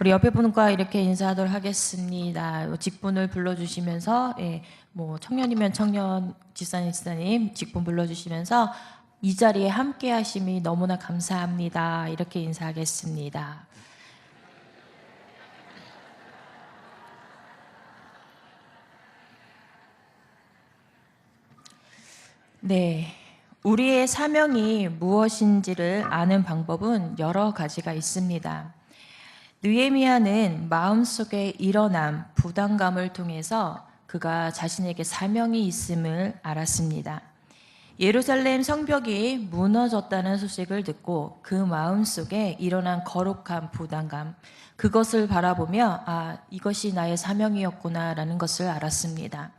우리 옆에 분과 이렇게 인사하도록 하겠습니다. 직분을 불러주시면서, 청년이면 청년, 집사님, 집사님 직분 불러주시면서 이 자리에 함께 하심이 너무나 감사합니다. 이렇게 인사하겠습니다. 네. 우리의 사명이 무엇인지를 아는 방법은 여러 가지가 있습니다. 느헤미야는 마음속에 일어난 부담감을 통해서 그가 자신에게 사명이 있음을 알았습니다. 예루살렘 성벽이 무너졌다는 소식을 듣고 그 마음속에 일어난 거룩한 부담감, 그것을 바라보며 이것이 나의 사명이었구나라는 것을 알았습니다.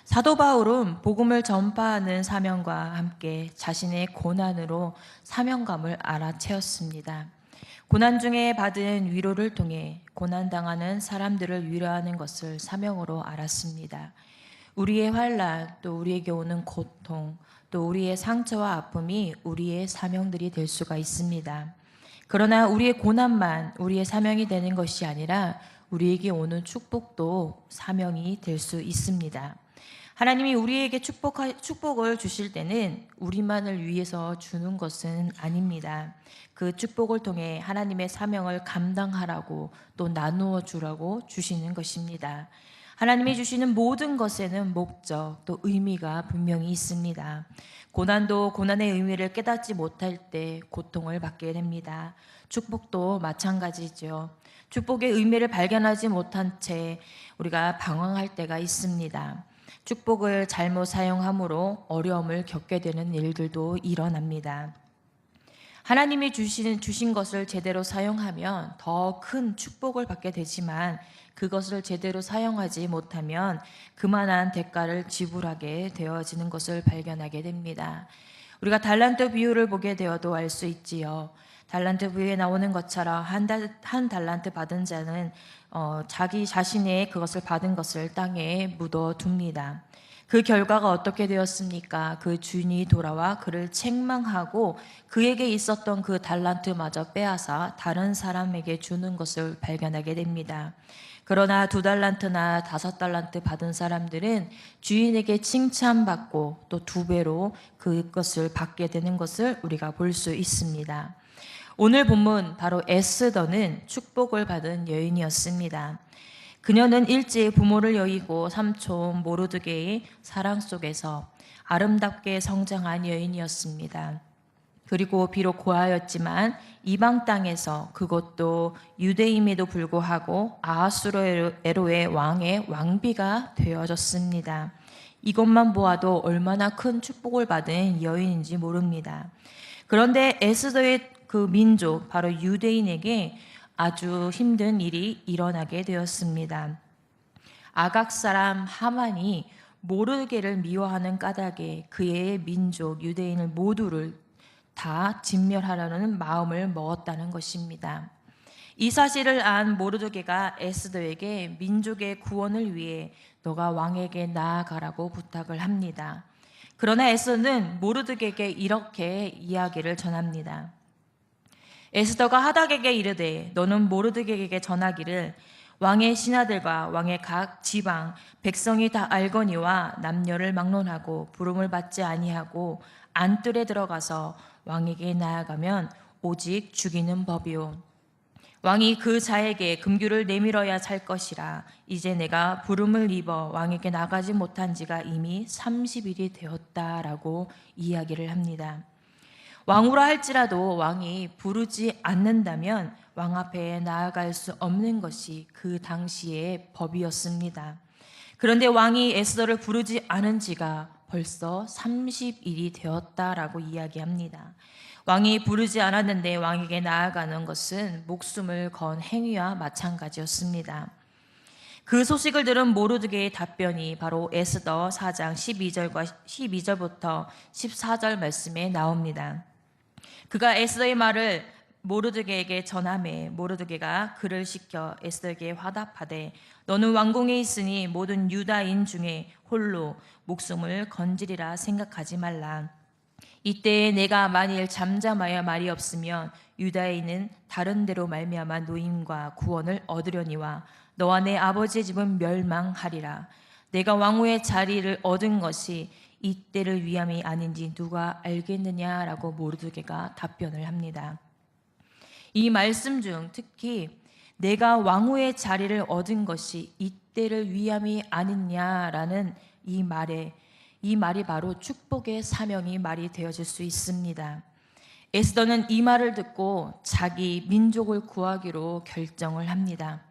사도 바울은 복음을 전파하는 사명과 함께 자신의 고난으로 사명감을 알아채었습니다. 고난 중에 받은 위로를 통해 고난당하는 사람들을 위로하는 것을 사명으로 알았습니다. 우리의 환난, 또 우리에게 오는 고통, 또 우리의 상처와 아픔이 우리의 사명들이 될 수가 있습니다. 그러나 우리의 고난만 우리의 사명이 되는 것이 아니라 우리에게 오는 축복도 사명이 될 수 있습니다. 하나님이 우리에게 축복을 주실 때는 우리만을 위해서 주는 것은 아닙니다. 그 축복을 통해 하나님의 사명을 감당하라고 또 나누어 주라고 주시는 것입니다. 하나님이 주시는 모든 것에는 목적 또 의미가 분명히 있습니다. 고난도 고난의 의미를 깨닫지 못할 때 고통을 받게 됩니다. 축복도 마찬가지죠. 축복의 의미를 발견하지 못한 채 우리가 방황할 때가 있습니다. 축복을 잘못 사용함으로 어려움을 겪게 되는 일들도 일어납니다. 하나님이 주신 것을 제대로 사용하면 더 큰 축복을 받게 되지만 그것을 제대로 사용하지 못하면 그만한 대가를 지불하게 되어지는 것을 발견하게 됩니다. 우리가 달란트 비유를 보게 되어도 알 수 있지요. 달란트 비유에 나오는 것처럼 한 달란트 받은 자는 자기 자신의 그것을 받은 것을 땅에 묻어둡니다. 그 결과가 어떻게 되었습니까? 그 주인이 돌아와 그를 책망하고 그에게 있었던 그 달란트마저 빼앗아 다른 사람에게 주는 것을 발견하게 됩니다. 그러나 2달란트나 5달란트 받은 사람들은 주인에게 칭찬받고 또 2배로 그것을 받게 되는 것을 우리가 볼 수 있습니다. 오늘 본문 바로 에스더는 축복을 받은 여인이었습니다. 그녀는 일찍 부모를 여의고 삼촌 모르드게의 사랑 속에서 아름답게 성장한 여인이었습니다. 그리고 비록 고아였지만 이방 땅에서, 그것도 유대임에도 불구하고 아하수에로의 왕의 왕비가 되어졌습니다. 이것만 보아도 얼마나 큰 축복을 받은 여인인지 모릅니다. 그런데 에스더의 그 민족, 바로 유대인에게 아주 힘든 일이 일어나게 되었습니다. 아각 사람 하만이 모르드게를 미워하는 까닭에 그의 민족 유대인을 모두를 다 진멸하려는 마음을 먹었다는 것입니다. 이 사실을 안 모르드게가 에스더에게 민족의 구원을 위해 너가 왕에게 나아가라고 부탁을 합니다. 그러나 에스더는 모르드게에게 이렇게 이야기를 전합니다. 에스더가 하닥에게 이르되 너는 모르드게에게 전하기를 왕의 신하들과 왕의 각 지방 백성이 다 알거니와 남녀를 막론하고 부름을 받지 아니하고 안뜰에 들어가서 왕에게 나아가면 오직 죽이는 법이요 왕이 그 자에게 금규를 내밀어야 살 것이라. 이제 내가 부름을 입어 왕에게 나가지 못한 지가 이미 30일이 되었다라고 이야기를 합니다. 왕후라 할지라도 왕이 부르지 않는다면 왕 앞에 나아갈 수 없는 것이 그 당시의 법이었습니다. 그런데 왕이 에스더를 부르지 않은 지가 벌써 30일이 되었다라고 이야기합니다. 왕이 부르지 않았는데 왕에게 나아가는 것은 목숨을 건 행위와 마찬가지였습니다. 그 소식을 들은 모르드게의 답변이 바로 에스더 4장 12절부터 14절 말씀에 나옵니다. 그가 에스더의 말을 모르드게에게 전하매 모르드게가 그를 시켜 에스더에게 화답하되 너는 왕궁에 있으니 모든 유다인 중에 홀로 목숨을 건지리라 생각하지 말라. 이때에 내가 만일 잠잠하여 말이 없으면 유다에 있는 다른 데로 말미암아 노임과 구원을 얻으려니와 너와 내 아버지의 집은 멸망하리라. 내가 왕후의 자리를 얻은 것이 이때를 위함이 아닌지 누가 알겠느냐라고 모르드게가 답변을 합니다. 이 말씀 중 특히 내가 왕후의 자리를 얻은 것이 이때를 위함이 아니냐라는 이 말이 바로 축복의 사명이 말이 되어질 수 있습니다. 에스더는 이 말을 듣고 자기 민족을 구하기로 결정을 합니다.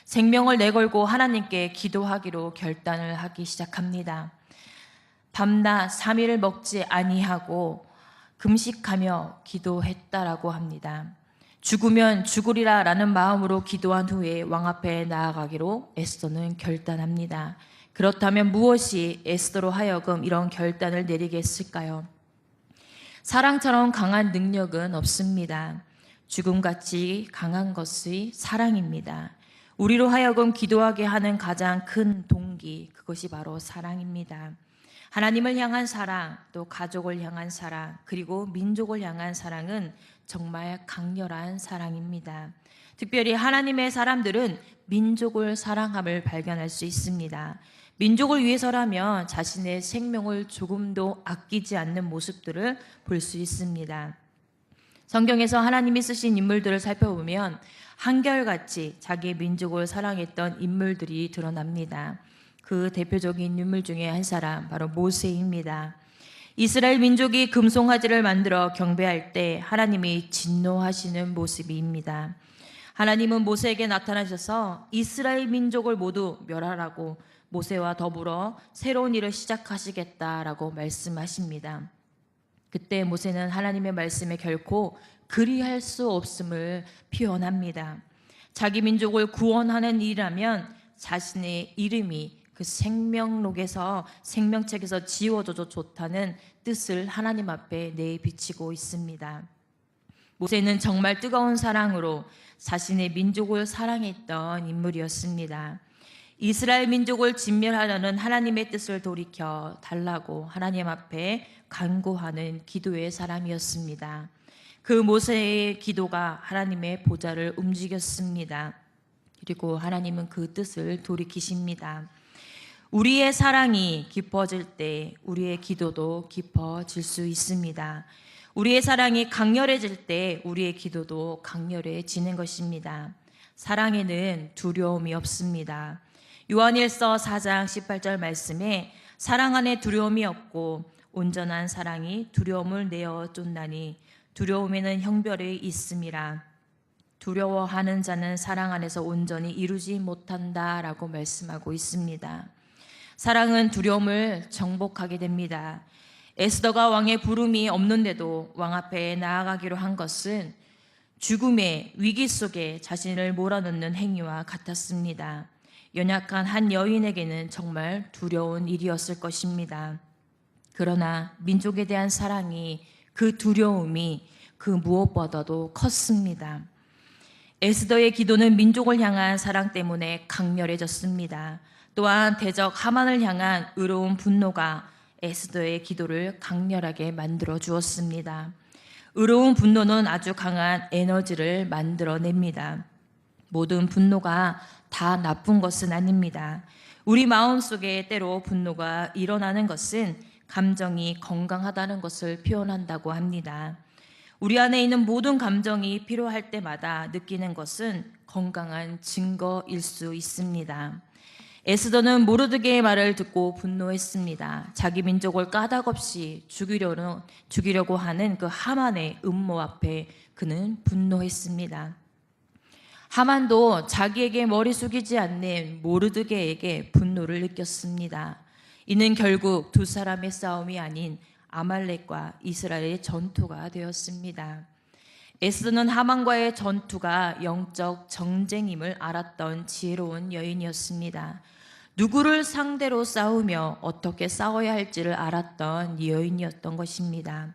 생명을 내걸고 하나님께 기도하기로 결단을 하기 시작합니다. 밤낮 3일을 먹지 아니하고 금식하며 기도했다라고 합니다. 죽으면 죽으리라 라는 마음으로 기도한 후에 왕 앞에 나아가기로 에스더는 결단합니다. 그렇다면 무엇이 에스더로 하여금 이런 결단을 내리게 했을까요? 사랑처럼 강한 능력은 없습니다. 죽음같이 강한 것이 사랑입니다. 우리로 하여금 기도하게 하는 가장 큰 동기, 그것이 바로 사랑입니다. 하나님을 향한 사랑, 또 가족을 향한 사랑, 그리고 민족을 향한 사랑은 정말 강렬한 사랑입니다. 특별히 하나님의 사람들은 민족을 사랑함을 발견할 수 있습니다. 민족을 위해서라면 자신의 생명을 조금도 아끼지 않는 모습들을 볼 수 있습니다. 성경에서 하나님이 쓰신 인물들을 살펴보면 한결같이 자기 민족을 사랑했던 인물들이 드러납니다. 그 대표적인 인물 중에 한 사람, 바로 모세입니다. 이스라엘 민족이 금송아지를 만들어 경배할 때 하나님이 진노하시는 모습입니다. 하나님은 모세에게 나타나셔서 이스라엘 민족을 모두 멸하라고 모세와 더불어 새로운 일을 시작하시겠다라고 말씀하십니다. 그때 모세는 하나님의 말씀에 결코 그리할 수 없음을 표현합니다. 자기 민족을 구원하는 일이라면 자신의 이름이 그 생명록에서 생명책에서 지워져도 좋다는 뜻을 하나님 앞에 내비치고 있습니다. 모세는 정말 뜨거운 사랑으로 자신의 민족을 사랑했던 인물이었습니다. 이스라엘 민족을 진멸하려는 하나님의 뜻을 돌이켜 달라고 하나님 앞에 간구하는 기도의 사람이었습니다. 그 모세의 기도가 하나님의 보좌를 움직였습니다. 그리고 하나님은 그 뜻을 돌이키십니다. 우리의 사랑이 깊어질 때 우리의 기도도 깊어질 수 있습니다. 우리의 사랑이 강렬해질 때 우리의 기도도 강렬해지는 것입니다. 사랑에는 두려움이 없습니다. 요한일서 4장 18절 말씀에 사랑 안에 두려움이 없고 온전한 사랑이 두려움을 내어 쫓나니 두려움에는 형벌이 있음이라. 두려워하는 자는 사랑 안에서 온전히 이루지 못한다라고 말씀하고 있습니다. 사랑은 두려움을 정복하게 됩니다. 에스더가 왕의 부름이 없는데도 왕 앞에 나아가기로 한 것은 죽음의 위기 속에 자신을 몰아넣는 행위와 같았습니다. 연약한 한 여인에게는 정말 두려운 일이었을 것입니다. 그러나 민족에 대한 사랑이, 그 두려움이 그 무엇보다도 컸습니다. 에스더의 기도는 민족을 향한 사랑 때문에 강렬해졌습니다. 또한 대적 하만을 향한 의로운 분노가 에스더의 기도를 강렬하게 만들어 주었습니다. 의로운 분노는 아주 강한 에너지를 만들어냅니다. 모든 분노가 다 나쁜 것은 아닙니다. 우리 마음속에 때로 분노가 일어나는 것은 감정이 건강하다는 것을 표현한다고 합니다. 우리 안에 있는 모든 감정이 필요할 때마다 느끼는 것은 건강한 증거일 수 있습니다. 에스더는 모르드게의 말을 듣고 분노했습니다. 자기 민족을 까닭없이 죽이려고 하는 그 하만의 음모 앞에 그는 분노했습니다. 하만도 자기에게 머리 숙이지 않는 모르드게에게 분노를 느꼈습니다. 이는 결국 두 사람의 싸움이 아닌 아말렉과 이스라엘의 전투가 되었습니다. 에스더는 하만과의 전투가 영적 정쟁임을 알았던 지혜로운 여인이었습니다. 누구를 상대로 싸우며 어떻게 싸워야 할지를 알았던 여인이었던 것입니다.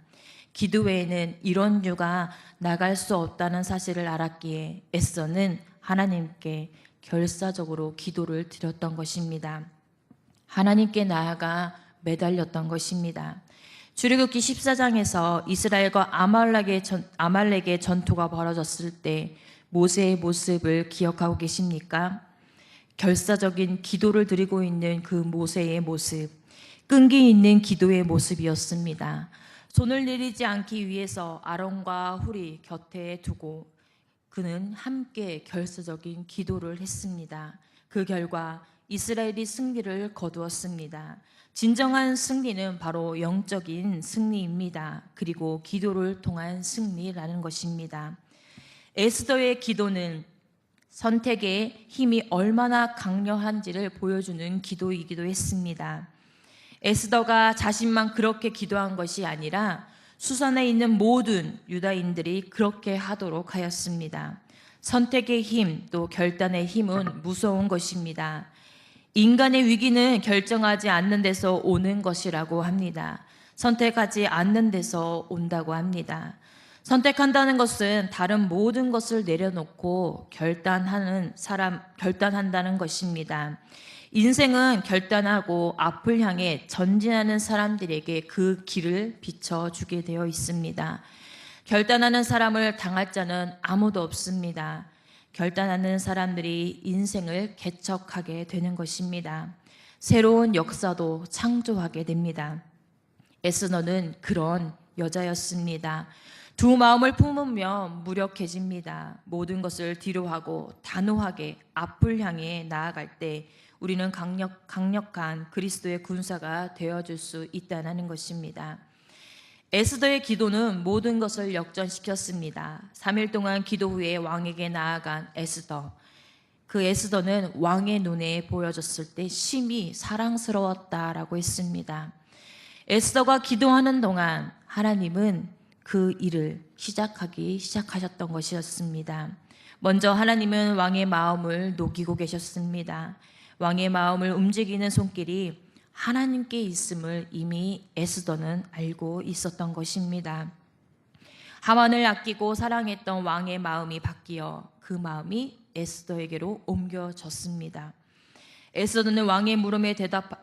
기도 외에는 이런 유가 나갈 수 없다는 사실을 알았기에 에스더는 하나님께 결사적으로 기도를 드렸던 것입니다. 하나님께 나아가 매달렸던 것입니다. 출애굽기 14장에서 이스라엘과 아말렉의 전투가 벌어졌을 때 모세의 모습을 기억하고 계십니까? 결사적인 기도를 드리고 있는 그 모세의 모습, 끈기 있는 기도의 모습이었습니다. 손을 내리지 않기 위해서 아론과 훌이 곁에 두고 그는 함께 결사적인 기도를 했습니다. 그 결과 이스라엘이 승리를 거두었습니다. 진정한 승리는 바로 영적인 승리입니다. 그리고 기도를 통한 승리라는 것입니다. 에스더의 기도는 선택의 힘이 얼마나 강력한지를 보여주는 기도이기도 했습니다. 에스더가 자신만 그렇게 기도한 것이 아니라 수산에 있는 모든 유다인들이 그렇게 하도록 하였습니다. 선택의 힘, 또 결단의 힘은 무서운 것입니다. 인간의 위기는 결정하지 않는 데서 오는 것이라고 합니다. 선택하지 않는 데서 온다고 합니다. 선택한다는 것은 다른 모든 것을 내려놓고 결단한다는 것입니다. 인생은 결단하고 앞을 향해 전진하는 사람들에게 그 길을 비춰주게 되어 있습니다. 결단하는 사람을 당할 자는 아무도 없습니다. 결단하는 사람들이 인생을 개척하게 되는 것입니다. 새로운 역사도 창조하게 됩니다. 에스더는 그런 여자였습니다. 두 마음을 품으며 무력해집니다. 모든 것을 뒤로하고 단호하게 앞을 향해 나아갈 때 우리는 강력한 그리스도의 군사가 되어줄 수 있다는 것입니다. 에스더의 기도는 모든 것을 역전시켰습니다. 3일 동안 기도 후에 왕에게 나아간 에스더. 그 에스더는 왕의 눈에 보여졌을 때 심히 사랑스러웠다라고 했습니다. 에스더가 기도하는 동안 하나님은 그 일을 시작하셨던 것이었습니다. 먼저 하나님은 왕의 마음을 녹이고 계셨습니다. 왕의 마음을 움직이는 손길이 하나님께 있음을 이미 에스더는 알고 있었던 것입니다. 하만을 아끼고 사랑했던 왕의 마음이 바뀌어 그 마음이 에스더에게로 옮겨졌습니다. 에스더는 왕의 물음에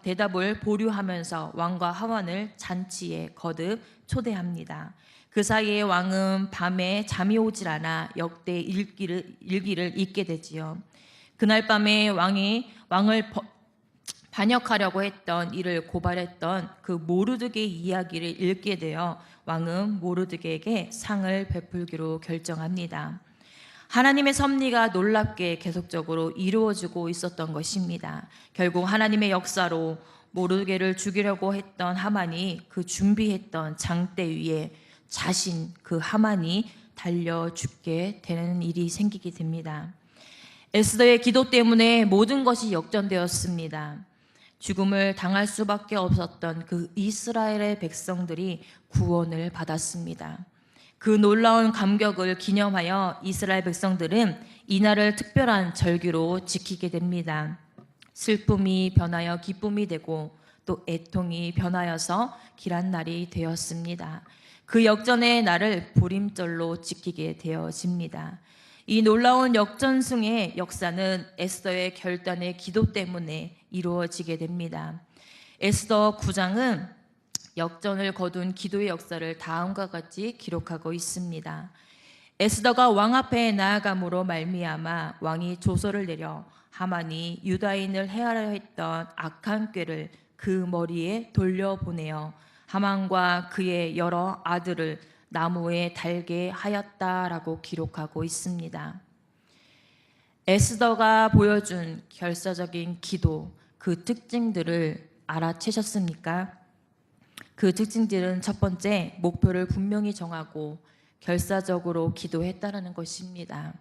대답을 보류하면서 왕과 하만을 잔치에 거듭 초대합니다. 그 사이에 왕은 밤에 잠이 오질 않아 역대 일기를 읽게 되지요. 그날 밤에 왕을 반역하려고 했던 이를 고발했던 그 모르드게의 이야기를 읽게 되어 왕은 모르드게에게 상을 베풀기로 결정합니다. 하나님의 섭리가 놀랍게 계속적으로 이루어지고 있었던 것입니다. 결국 하나님의 역사로 모르드게를 죽이려고 했던 하만이 그 준비했던 장대 위에 자신 그 하만이 달려 죽게 되는 일이 생기게 됩니다. 에스더의 기도 때문에 모든 것이 역전되었습니다. 죽음을 당할 수밖에 없었던 그 이스라엘의 백성들이 구원을 받았습니다. 그 놀라운 감격을 기념하여 이스라엘 백성들은 이날을 특별한 절기로 지키게 됩니다. 슬픔이 변하여 기쁨이 되고 또 애통이 변하여서 길한 날이 되었습니다. 그 역전의 날을 보림절로 지키게 되어집니다. 이 놀라운 역전승의 역사는 에스더의 결단의 기도 때문에 이루어지게 됩니다. 에스더 9장은 역전을 거둔 기도의 역사를 다음과 같이 기록하고 있습니다. 에스더가 왕 앞에 나아감으로 말미암아 왕이 조서를 내려 하만이 유다인을 해하려 했던 악한 꾀를 그 머리에 돌려보내어 하만과 그의 여러 아들을 나무에 달게 하였다라고 기록하고 있습니다. 에스더가 보여준 결사적인 기도, 그 특징들을 알아채셨습니까? 그 특징들은 첫 번째, 목표를 분명히 정하고 결사적으로 기도했다라는 것입니다.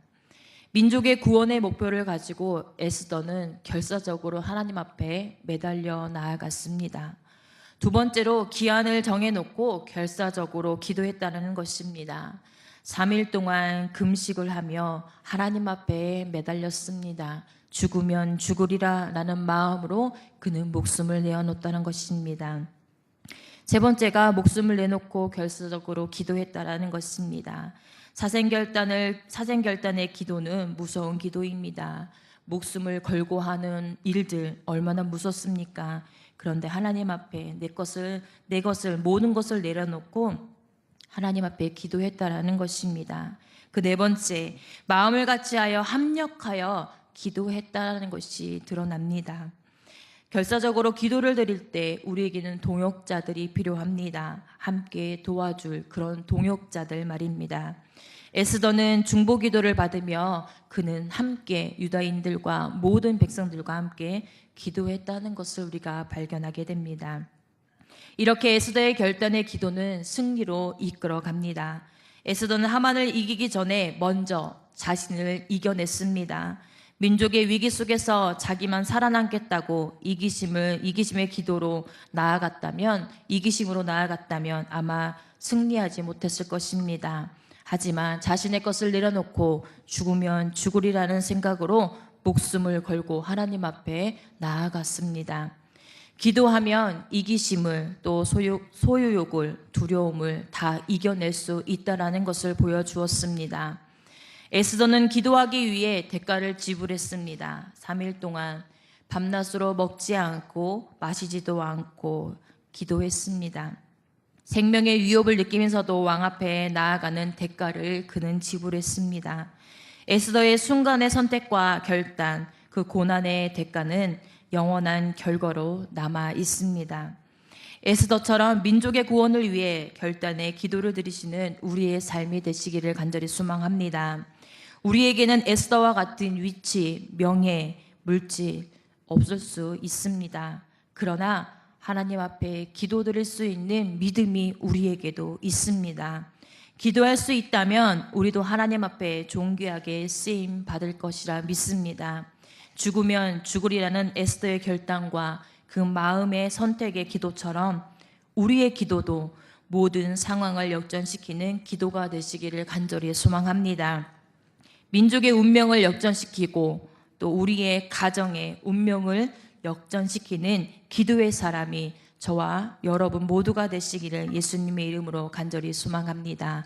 민족의 구원의 목표를 가지고 에스더는 결사적으로 하나님 앞에 매달려 나아갔습니다. 두 번째로 기한을 정해놓고 결사적으로 기도했다는 것입니다. 3일 동안 금식을 하며 하나님 앞에 매달렸습니다. 죽으면 죽으리라 라는 마음으로 그는 목숨을 내어놓았다는 것입니다. 세 번째가 목숨을 내놓고 결사적으로 기도했다라는 것입니다. 사생결단의 기도는 무서운 기도입니다. 목숨을 걸고 하는 일들 얼마나 무섭습니까? 그런데 하나님 앞에 내 것을 모든 것을 내려놓고 하나님 앞에 기도했다라는 것입니다. 그 네 번째, 마음을 같이하여 합력하여 기도했다라는 것이 드러납니다. 결사적으로 기도를 드릴 때 우리에게는 동역자들이 필요합니다. 함께 도와줄 그런 동역자들 말입니다. 에스더는 중보 기도를 받으며 그는 함께 유다인들과 모든 백성들과 함께 기도했다는 것을 우리가 발견하게 됩니다. 이렇게 에스더의 결단의 기도는 승리로 이끌어 갑니다. 에스더는 하만을 이기기 전에 먼저 자신을 이겨냈습니다. 민족의 위기 속에서 자기만 살아남겠다고 이기심의 기도로 이기심으로 나아갔다면 아마 승리하지 못했을 것입니다. 하지만 자신의 것을 내려놓고 죽으면 죽으리라는 생각으로 목숨을 걸고 하나님 앞에 나아갔습니다. 기도하면 이기심을 또 소유욕을 두려움을 다 이겨낼 수 있다라는 것을 보여주었습니다. 에스더는 기도하기 위해 대가를 지불했습니다. 3일 동안 밤낮으로 먹지 않고 마시지도 않고 기도했습니다. 생명의 위협을 느끼면서도 왕 앞에 나아가는 대가를 그는 지불했습니다. 에스더의 순간의 선택과 결단, 그 고난의 대가는 영원한 결과로 남아 있습니다. 에스더처럼 민족의 구원을 위해 결단의 기도를 드리시는 우리의 삶이 되시기를 간절히 소망합니다. 우리에게는 에스더와 같은 위치, 명예, 물질 없을 수 있습니다. 그러나 하나님 앞에 기도드릴 수 있는 믿음이 우리에게도 있습니다. 기도할 수 있다면 우리도 하나님 앞에 존귀하게 쓰임 받을 것이라 믿습니다. 죽으면 죽으리라는 에스더의 결단과 그 마음의 선택의 기도처럼 우리의 기도도 모든 상황을 역전시키는 기도가 되시기를 간절히 소망합니다. 민족의 운명을 역전시키고 또 우리의 가정의 운명을 역전시키는 기도의 사람이 저와 여러분 모두가 되시기를 예수님의 이름으로 간절히 소망합니다.